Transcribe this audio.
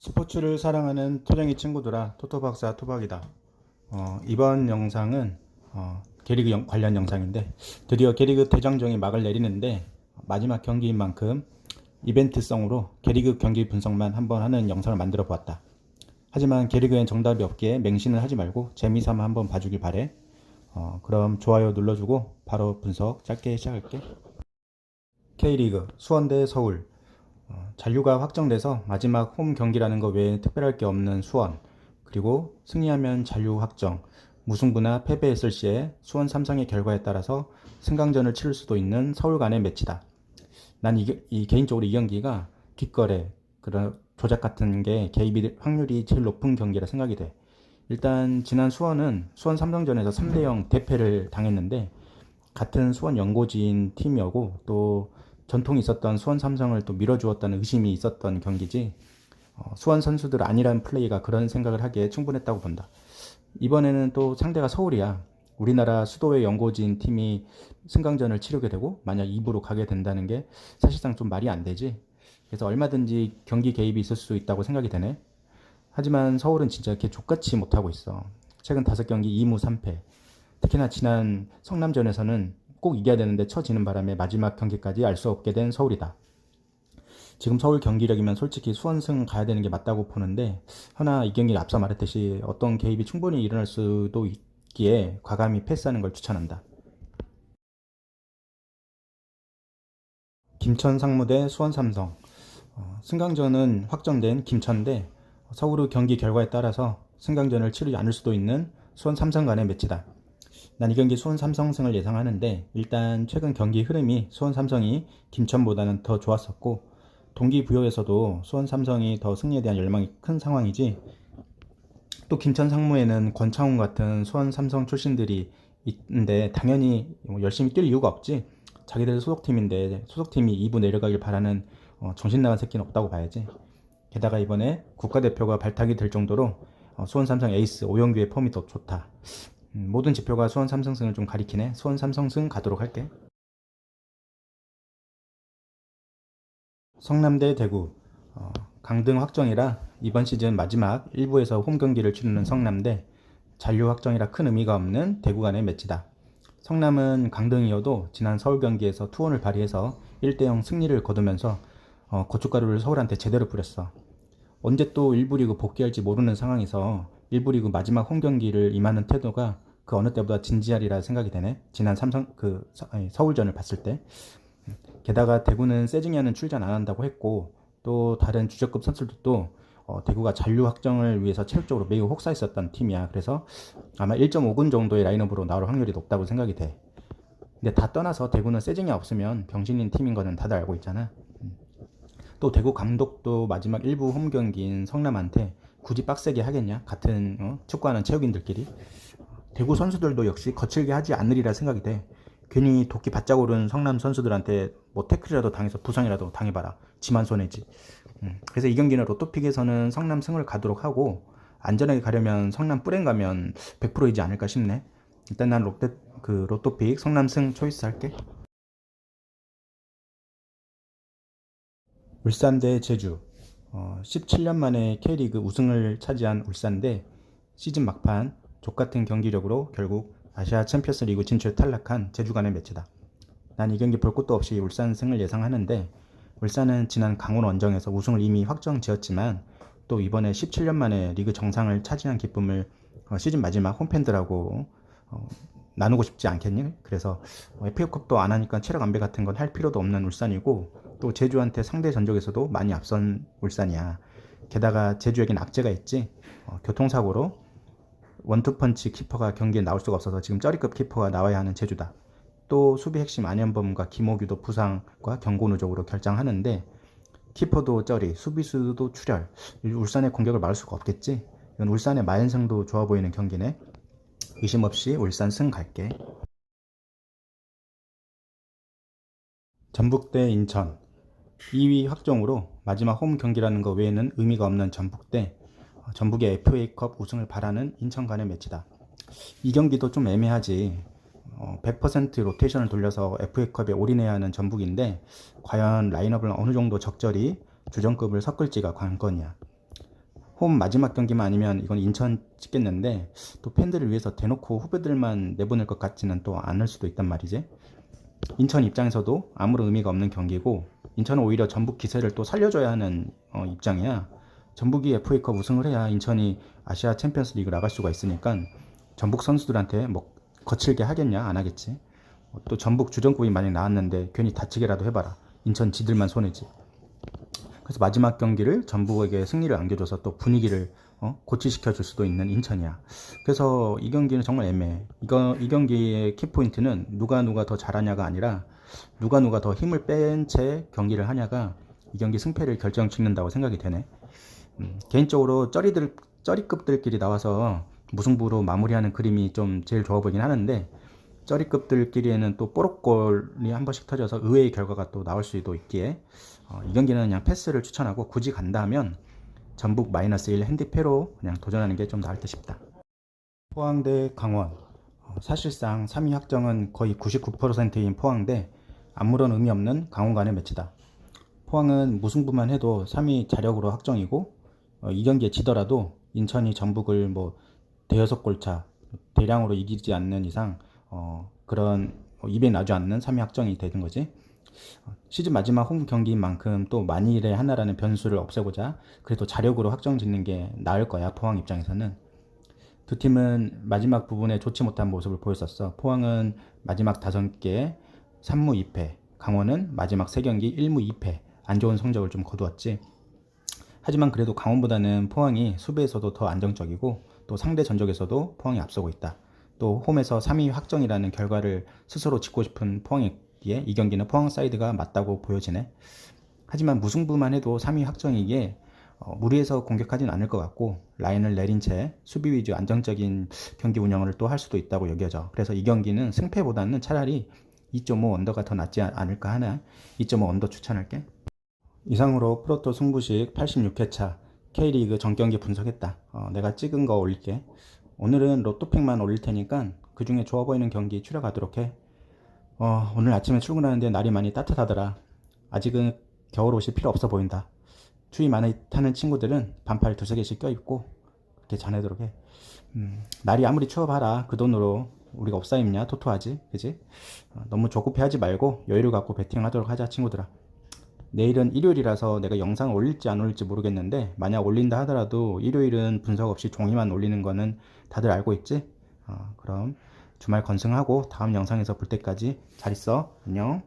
스포츠를 사랑하는 토쟁이 친구들아, 토토박사 토박이다. 이번 영상은 K리그 관련 영상인데, 드디어 K리그 대장정이 막을 내리는데 마지막 경기인 만큼 이벤트성으로 K리그 경기 분석만 한번 하는 영상을 만들어 보았다. 하지만 K리그엔 정답이 없기에 맹신을 하지 말고 재미삼아 한번 봐주길 바래. 그럼 좋아요 눌러주고 바로 분석 짧게 시작할게. K리그 수원 대 서울. 잔류가 확정돼서 마지막 홈 경기라는 것 외에 특별할 게 없는 수원, 그리고 승리하면 잔류 확정, 무승부나 패배했을 시에 수원 삼성의 결과에 따라서 승강전을 치를 수도 있는 서울 간의 매치다. 난 개인적으로 이 경기가 뒷거래, 그런 조작 같은 게 개입이 확률이 제일 높은 경기라 생각이 돼. 일단 지난 수원은 수원 삼성전에서 3대0 대패를 당했는데, 같은 수원 연고지인 팀이었고 또 전통이 있었던 수원 삼성을 또 밀어주었다는 의심이 있었던 경기지, 수원 선수들 아니라는 플레이가 그런 생각을 하기에 충분했다고 본다. 이번에는 또 상대가 서울이야. 우리나라 수도의 연고지인 팀이 승강전을 치르게 되고 만약 2부로 가게 된다는 게 사실상 좀 말이 안 되지. 그래서 얼마든지 경기 개입이 있을 수 있다고 생각이 되네. 하지만 서울은 진짜 이렇게 족같이 못하고 있어. 최근 5경기 2무 3패. 특히나 지난 성남전에서는 꼭 이겨야 되는데 처지는 바람에 마지막 경기까지 알 수 없게 된 서울이다. 지금 서울 경기력이면 솔직히 수원승 가야 되는 게 맞다고 보는데, 하나 이 경기 앞서 말했듯이 어떤 개입이 충분히 일어날 수도 있기에 과감히 패스하는 걸 추천한다. 김천 상무 대 수원 삼성. 승강전은 확정된 김천 대 서울의 경기 결과에 따라서 승강전을 치르지 않을 수도 있는 수원 삼성 간의 매치다. 난 이 경기 수원 삼성승을 예상하는데, 일단 최근 경기 흐름이 수원 삼성이 김천보다는 더 좋았었고 동기부여에서도 수원 삼성이 더 승리에 대한 열망이 큰 상황이지. 또 김천 상무에는 권창훈 같은 수원 삼성 출신들이 있는데 당연히 열심히 뛸 이유가 없지. 자기들 소속팀인데 소속팀이 2부 내려가길 바라는 정신 나간 새끼는 없다고 봐야지. 게다가 이번에 국가대표가 발탁이 될 정도로 수원 삼성 에이스 오영규의 폼이 더 좋다. 모든 지표가 수원 삼성승을 좀 가리키네. 수원 삼성승 가도록 할게. 성남대 대구. 강등 확정이라 이번 시즌 마지막 1부에서 홈 경기를 치르는 성남대, 잔류 확정이라 큰 의미가 없는 대구 간의 매치다. 성남은 강등이어도 지난 서울 경기에서 투혼을 발휘해서 1대0 승리를 거두면서 고춧가루를 서울한테 제대로 뿌렸어. 언제 또 1부 리그 복귀할지 모르는 상황에서 1부 리그 마지막 홈 경기를 임하는 태도가 그 어느 때보다 진지하리라 생각이 되네. 지난 서울전을 봤을 때. 게다가 대구는 세징야는 출전 안 한다고 했고 또 다른 주적급 선수들도 대구가 잔류 확정을 위해서 체력적으로 매우 혹사했었던 팀이야. 그래서 아마 1.5군 정도의 라인업으로 나올 확률이 높다고 생각이 돼. 근데 다 떠나서 대구는 세징야 없으면 병신인 팀인 거는 다들 알고 있잖아. 또 대구 감독도 마지막 1부 홈 경기인 성남한테 굳이 빡세게 하겠냐? 같은 축구하는 체육인들끼리. 대구 선수들도 역시 거칠게 하지 않으리라 생각이 돼. 괜히 도끼 바짝 오른 성남 선수들한테 뭐 태클이라도 당해서 부상이라도 당해봐라. 지만 손해지. 그래서 이 경기는 로또픽에서는 성남 승을 가도록 하고, 안전하게 가려면 성남 뿌랭 가면 100%이지 않을까 싶네. 일단 난 로또픽 성남 승 초이스 할게. 울산 대 제주. 17년 만에 K리그 우승을 차지한 울산 대 시즌 막판 족같은 경기력으로 결국 아시아 챔피언스 리그 진출 탈락한 제주 간의 매치다. 난 이 경기 볼 것도 없이 울산 승을 예상하는데, 울산은 지난 강원 원정에서 우승을 이미 확정 지었지만 또 이번에 17년 만에 리그 정상을 차지한 기쁨을 시즌 마지막 홈팬들하고 나누고 싶지 않겠니? 그래서 FA컵도 안 하니까 체력 안배 같은 건 할 필요도 없는 울산이고, 또 제주한테 상대 전적에서도 많이 앞선 울산이야. 게다가 제주에겐 악재가 있지. 교통사고로 원투펀치 키퍼가 경기에 나올 수가 없어서 지금 쩌리급 키퍼가 나와야 하는 제주다. 또 수비 핵심 안현범과 김호규도 부상과 경고 누적으로 결장하는데, 키퍼도 쩌리, 수비수도 출혈. 울산의 공격을 막을 수가 없겠지. 이건 울산의 마연성도 좋아 보이는 경기네. 의심 없이 울산 승 갈게. 전북 대 인천. 2위 확정으로 마지막 홈 경기라는 것 외에는 의미가 없는 전북 대 전북의 FA컵 우승을 바라는 인천 간의 매치다. 이 경기도 좀 애매하지. 100% 로테이션을 돌려서 FA컵에 올인해야 하는 전북인데, 과연 라인업을 어느 정도 적절히 주전급을 섞을지가 관건이야. 홈 마지막 경기만 아니면 이건 인천 찍겠는데 또 팬들을 위해서 대놓고 후배들만 내보낼 것 같지는 또 않을 수도 있단 말이지. 인천 입장에서도 아무런 의미가 없는 경기고 인천은 오히려 전북 기세를 또 살려줘야 하는 입장이야. 전북이 FA컵 우승을 해야 인천이 아시아 챔피언스 리그 나갈 수가 있으니까 전북 선수들한테 뭐 거칠게 하겠냐? 안 하겠지. 또 전북 주전급이 만약 나왔는데 괜히 다치게라도 해봐라. 인천 지들만 손해지. 그래서 마지막 경기를 전북에게 승리를 안겨줘서 또 분위기를 고취시켜 줄 수도 있는 인천이야. 그래서 이 경기는 정말 애매해. 이 경기의 키포인트는 누가 더 잘하냐가 아니라 누가 더 힘을 뺀 채 경기를 하냐가 이 경기 승패를 결정 짓는다고 생각이 되네. 개인적으로 쩌리급들끼리 나와서 무승부로 마무리하는 그림이 좀 제일 좋아 보이긴 하는데 쩌리급들끼리에는 또 뽀록골이 한 번씩 터져서 의외의 결과가 또 나올 수도 있기에 이 경기는 그냥 패스를 추천하고 굳이 간다 하면 전북 -1 핸디패로 그냥 도전하는 게 좀 나을 듯 싶다. 포항 대 강원. 사실상 3위 확정은 거의 99%인 포항 대 아무런 의미 없는 강원 간의 매치다. 포항은 무승부만 해도 3위 자력으로 확정이고 이 경기에 지더라도 인천이 전북을 뭐 대여섯 골차 대량으로 이기지 않는 이상 그런 입에 나지 않는 3위 확정이 되는 거지. 시즌 마지막 홈 경기인 만큼 또 만일의 하나라는 변수를 없애고자 그래도 자력으로 확정 짓는 게 나을 거야. 포항 입장에서는. 두 팀은 마지막 부분에 좋지 못한 모습을 보였었어. 포항은 마지막 5개 3무 2패, 강원은 마지막 3경기 1무 2패 안 좋은 성적을 좀 거두었지. 하지만 그래도 강원보다는 포항이 수비에서도 더 안정적이고 또 상대 전적에서도 포항이 앞서고 있다. 또 홈에서 3위 확정이라는 결과를 스스로 짓고 싶은 포항이기에 이 경기는 포항 사이드가 맞다고 보여지네. 하지만 무승부만 해도 3위 확정이기에 무리해서 공격하진 않을 것 같고 라인을 내린 채 수비 위주 안정적인 경기 운영을 또 할 수도 있다고 여겨져. 그래서 이 경기는 승패보다는 차라리 2.5 언더가 더 낫지 않을까 하나 2.5 언더 추천할게. 이상으로 프로토 승부식 86회차 K리그 전경기 분석했다. 내가 찍은 거 올릴게. 오늘은 로또팩만 올릴 테니까 그 중에 좋아 보이는 경기 추려가도록 해. 오늘 아침에 출근하는데 날이 많이 따뜻하더라. 아직은 겨울옷이 필요 없어 보인다. 추위 많이 타는 친구들은 반팔 2-3개씩 껴입고 그렇게 지내도록 해. 날이 아무리 추워봐라. 그 돈으로 우리가 업사 입냐? 토토하지? 그지? 너무 조급해하지 말고 여유를 갖고 베팅하도록 하자 친구들아. 내일은 일요일이라서 내가 영상을 올릴지 안 올릴지 모르겠는데 만약 올린다 하더라도 일요일은 분석 없이 종이만 올리는 거는 다들 알고 있지? 그럼 주말 건승하고 다음 영상에서 볼 때까지 잘 있어. 안녕.